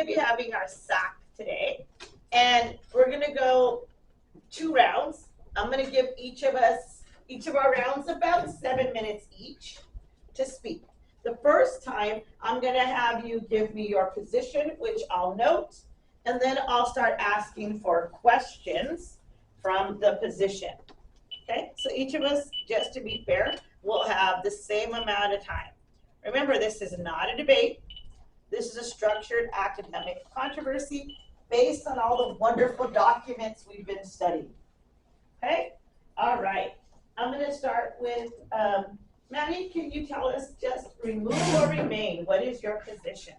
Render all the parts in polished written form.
to be having our SAC today, and we're going to go 2 rounds. I'm going to give each of our rounds about 7 minutes each to speak. The first time, I'm going to have you give me your position, which I'll note, and then I'll start asking for questions from the position. Okay, so each of us, just to be fair, will have the same amount of time. Remember, this is not a debate. This is a structured academic controversy based on all the wonderful documents we've been studying. Okay, all right. I'm going to start with Manny. Can you tell us just remove or remain? What is your position?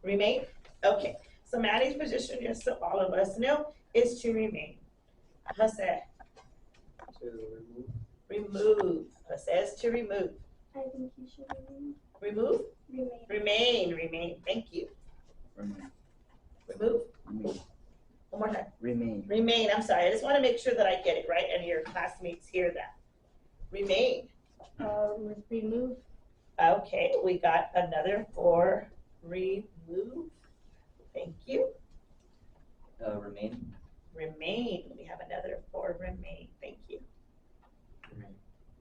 Remain? Okay. So Manny's position, just so all of us know, is to remain. Jose? To remove. Remove. Jose is to remove. I think you should remain. Remove? Remain. Remain. Thank you. Remain. Remove? Remain. One more time. Remain. Remain. I'm sorry. I just want to make sure that I get it right and your classmates hear that. Remain. Remove. Okay, we got another for remove. Thank you. Remain. Remain. We have another for remain. Thank you.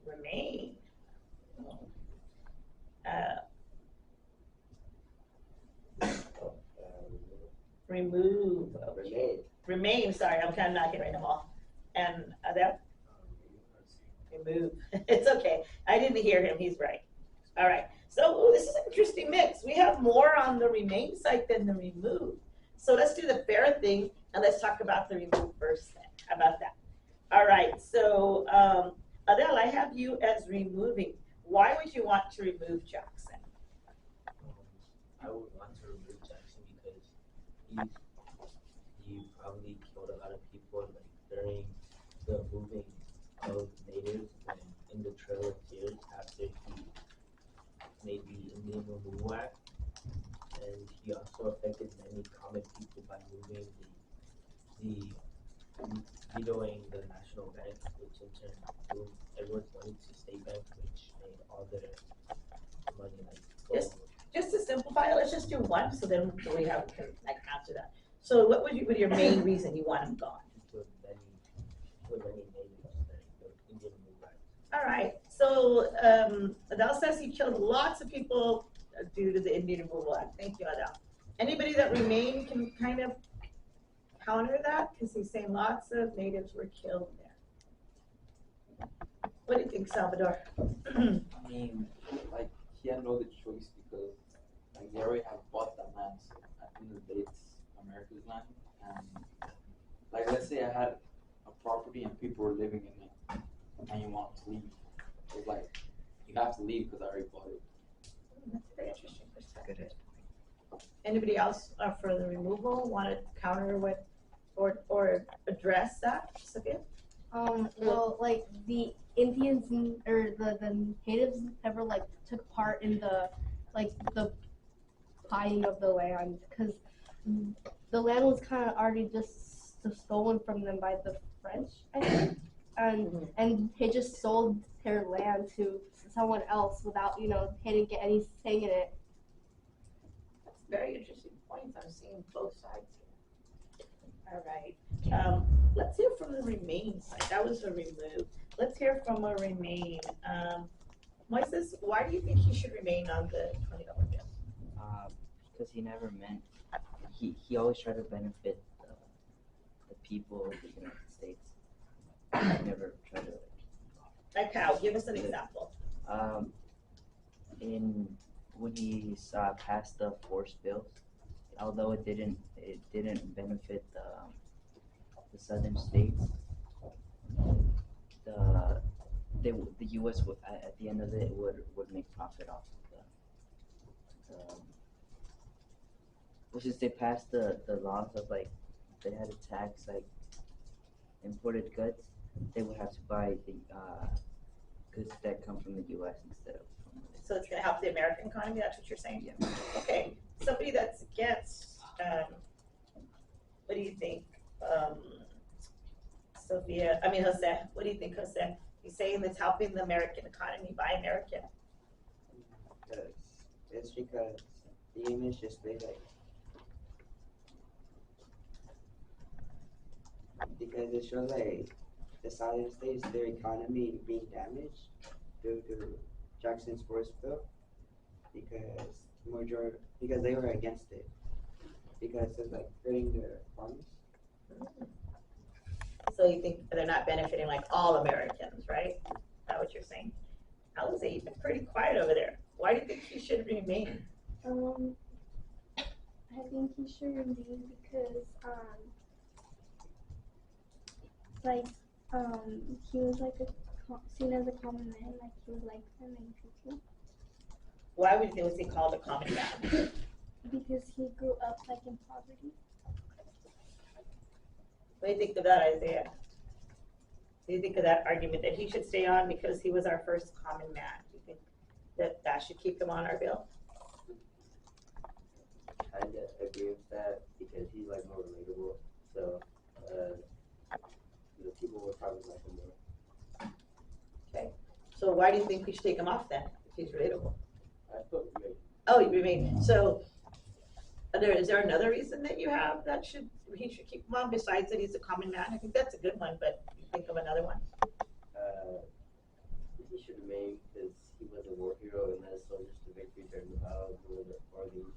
Remain. Remove. Okay. Remain. Sorry, I'm kind of not hearing them all. And Adele? Remove. It's okay. I didn't hear him. He's right. All right. So this is an interesting mix. We have more on the remain side than the remove. So let's do the fair thing and let's talk about the remove first then. How about that? All right. So Adele, I have you as removing. Why would you want to remove Jackson? I would want to remove Jackson because he probably killed a lot of people like during the moving of natives and in the Trail of Tears after he made the Indian Removal Act, and he also affected many common people by moving the vetoing the national bank, which in turn moved everyone's money to state bank, which made all their money like go. Just to simplify it, let's just do one so then we have can like answer that. So what would your main reason you want him gone? With many natives that the Indian Removal Act. All right. So Adele says he killed lots of people due to the Indian Removal Act. Thank you, Adele. Anybody that remained can kind of counter that because he's saying lots of natives were killed there. What do you think, Salvador? I mean, like, he had no other choice because, like, they already have bought that land, so at the end of the day, it's America's land. And, like, let's say I had a property and people were living in it, and you want to leave. It's like, you have to leave because I already bought it. That's a very interesting perspective. Anybody else for the removal want to counter what or address that, Sophia? Well, like the Indians or the natives never like took part in the buying of the land because the land was kind of already just stolen from them by the French, I think, and they just sold their land to someone else without they didn't get any say in it. That's very interesting points. I'm seeing both sides here. All right. Let's hear from the remain side. That was a remove. Let's hear from a remain. Moises, why do you think he should remain on the $20 bill? Because he never meant, he always tried to benefit the people of the United States. He never tried to Like how? Give us an example. When he passed the force bills, although it didn't benefit the southern states, the U.S. would, at the end of it would make profit off of which is they passed the laws of like they had a tax like imported goods, they would have to buy the goods that come from the U.S. instead of from So it's going to help the American economy. That's what you're saying. Yeah. Okay. Somebody that's against. What do you think, Sophia? I mean, Jose. What do you think, Jose? He's saying it's helping the American economy by American. Yes, it's because the image displays like because it shows like the Southern states, their economy being damaged due to Jackson's force bill because they were against it because it's like hurting their farmers. So you think they're not benefiting like all Americans, right? Is that what you're saying? Alize, you've been pretty quiet over there. Why do you think he should remain? I think he should remain because he was like seen as a common man, like he was like for many people. Why would he was he called a common man? Because he grew up like in poverty. What do you think of that, Isaiah? Do you think of that argument that he should stay on because he was our first common man? Do you think that that should keep him on our bill? I agree with that because he's like more relatable. So the people would probably like him more. Okay. So why do you think we should take him off then, if he's relatable? I put remain. Oh, you remain. So is there another reason that you have that he should keep him on besides that he's a common man? I think that's a good one, but you think of another one? He should remain because he was a war hero and led soldiers to victory during the battle of the Orleans.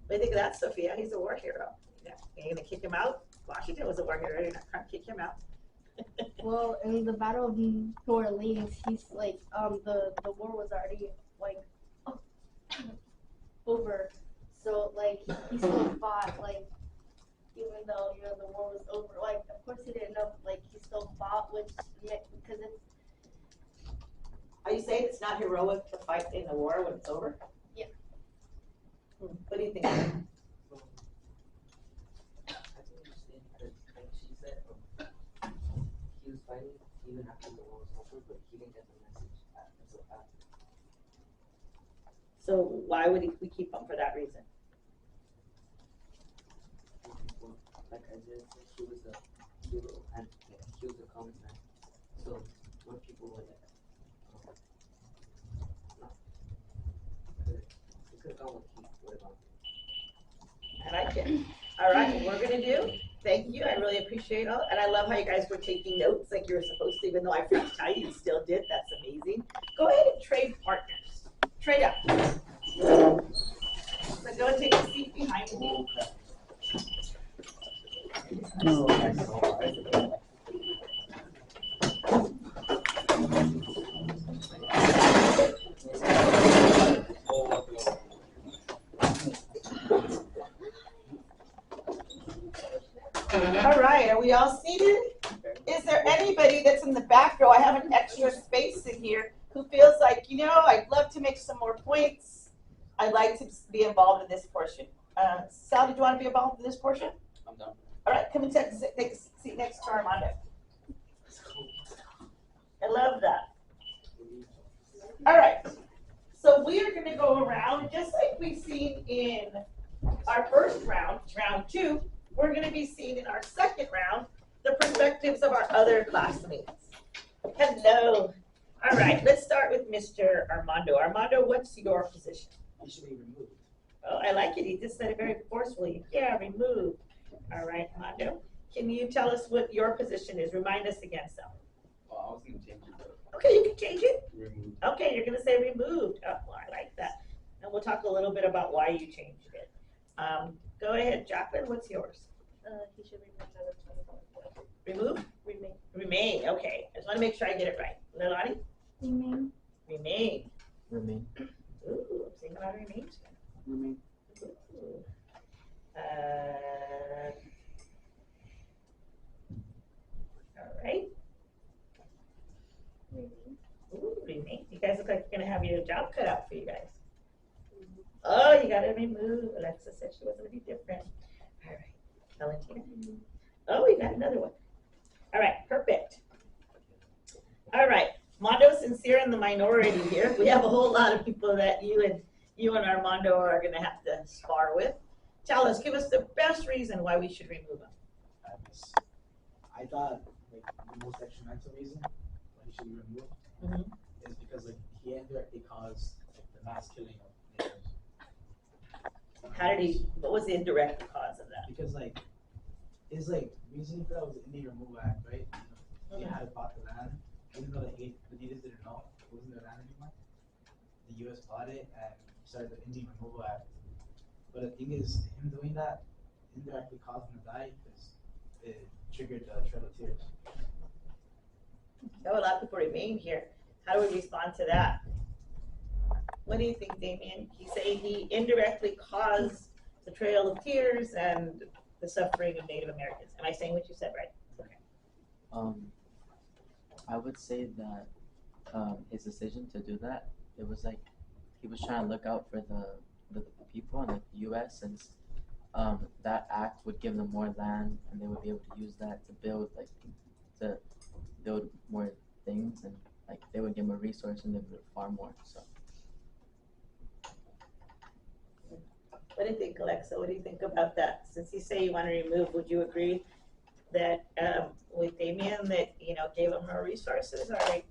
What do you think of that, Sophia? He's a war hero. Yeah. Are you gonna kick him out? Washington was a war hero. You're not trying to kick him out. Well, in the Battle of New Orleans, he's like the war was already like over, so like he still fought like even though the war was over. Like of course he didn't know, like he still fought, which because it's. Are you saying it's not heroic to fight in the war when it's over? Yeah. What do you think? I think interesting because, like she said, he was fighting even after the war was over, but he didn't get the message until after. So why would we keep him for that reason? Well, like I said, he was a hero and he was a common man. So when people were like, it could have gone with Keith, would have gone. I like it. All right, what we're gonna do, thank you, I really appreciate all, and I love how you guys were taking notes like you were supposed to, even though I forgot to tell you, you still did, that's amazing. Go ahead and trade partners, trade up. So go and take a seat behind me. All right, are we all seated? Is there anybody that's in the back row? I have an extra space in here who feels like, I'd love to make some more points. I'd like to be involved in this portion. Sal, did you want to be involved in this portion? I'm done. All right, come and take a seat next to Armando. I love that. All right, so we are going to go around just like we've seen in our first round, round 2. We're going to be seeing in our second round the perspectives of our other classmates. Hello. All right, let's start with Mr. Armando. Armando, what's your position? He should be removed. Oh, I like it. He just said it very forcefully. Yeah, removed. All right, Armando. Can you tell us what your position is? Remind us again, Sal. Well, I was going to change it, but Okay, you can change it. removed. Okay, you're going to say removed. Oh, well, I like that. And we'll talk a little bit about why you changed it. Go ahead, Jacqueline. What's yours? He should remain another 24. Remove? Remain. Okay. I just want to make sure I get it right. Leilani? Remain. Remain. Remain. Ooh, I'm seeing a lot of remains. Remain. Ooh. All right. Remain. Ooh, remain. You guys look like you're going to have your job cut out for you guys. Oh, you got to remove. Alexa said she wasn't going to be different. All right. Valentina. Oh, we got another one. All right, perfect. All right, Mondo, since you're in the minority here, we have a whole lot of people that you and Armando are going to have to spar with. Tell us, give us the best reason why we should remove him. I thought like the most detrimental reason why he should be removed is because like he indirectly caused like the mass killing of natives. What was the indirect cause of that? Because like, his like reasoning for that was the Indian Removal Act, right? They had bought the land, even though the natives didn't know it wasn't their land anymore. The U.S. bought it and started the Indian Removal Act. But the thing is, him doing that indirectly caused him to die because it triggered the Trail of Tears. Oh, a lot of people remain here. How do we respond to that? What do you think, Damien? He's saying he indirectly caused the Trail of Tears and the suffering of Native Americans. Am I saying what you said right? Okay. I would say that his decision to do that, it was like he was trying to look out for the people in like the U.S. since that act would give them more land and they would be able to use that to build more things and like they would get more resources and they would farm more. So. What do you think, Alexa? What do you think about that? Since you say you want to remove, would you agree that with Damien that gave him more resources, or are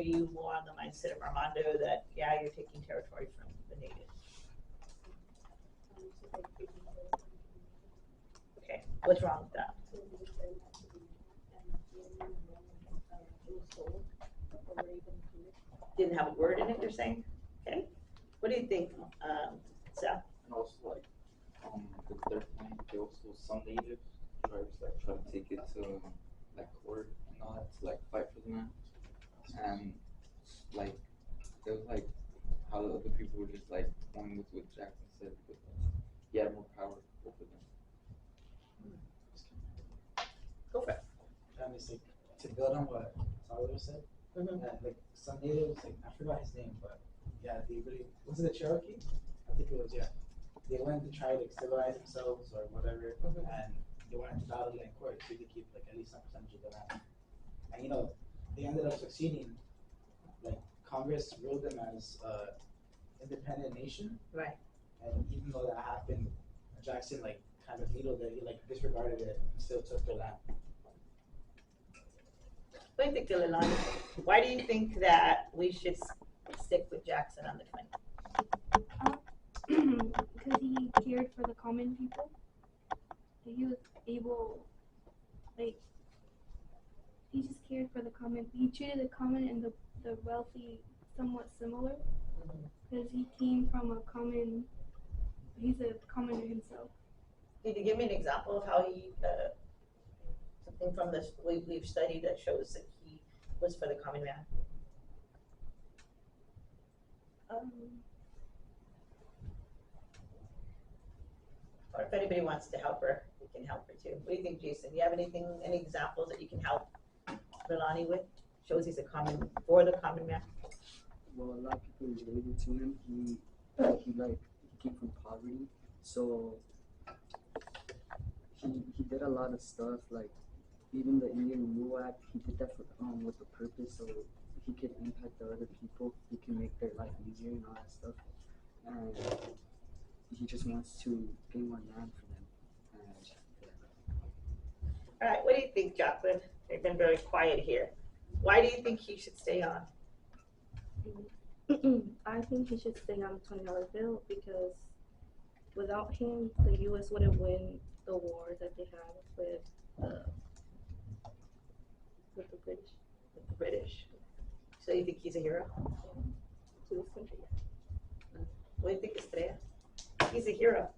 you more on the mindset of Armando that you're taking territory from the natives? Okay, what's wrong with that? Didn't have a word in it, you're saying? Okay. What do you think, Sal? And also like the third point, they also some native tribes like try to take it to like court and all that to like fight for the land. And like it was like how the other people were just like going with what Jackson said because he had more power over them. Go for it. And it's like to build on what Salvador said. Like some natives, like I forgot his name, but yeah, they really was it the Cherokee? I think it was, yeah. They went to try to civilize themselves or whatever, and they wanted to battle it in court so they keep like at least some percentage of the land. And they ended up succeeding. Like Congress ruled them as independent nation. Right. And even though that happened, Jackson like kind of vetoed it. He like disregarded it and still took their land. What do you think, Leilani? Why do you think that we should stick with Jackson on the 20? Because he cared for the common people. He was able, like, he just cared for the common. He treated the common and the wealthy somewhat similar. Because he came from a common, he's a commoner himself. Can you give me an example of how he, something from this we've studied that shows that he was for the common man? Or if anybody wants to help her, we can help her too. What do you think, Jason? Do you have any examples that you can help Leilani with? Shows he's for the common man. Well, a lot of people related to him. He came from poverty, so he did a lot of stuff. Like even the Indian Removal Act, he did that with a purpose, so he could impact the other people. He can make their life easier and all that stuff. And he just wants to gain more land for them. All right, what do you think, Jacqueline? They've been very quiet here. Why do you think he should stay on? I think he should stay on the $20 bill because without him, the U.S. wouldn't win the war that they have with the British. With the British. So you think he's a hero? To this country. What do you think, Estrella? He's a hero.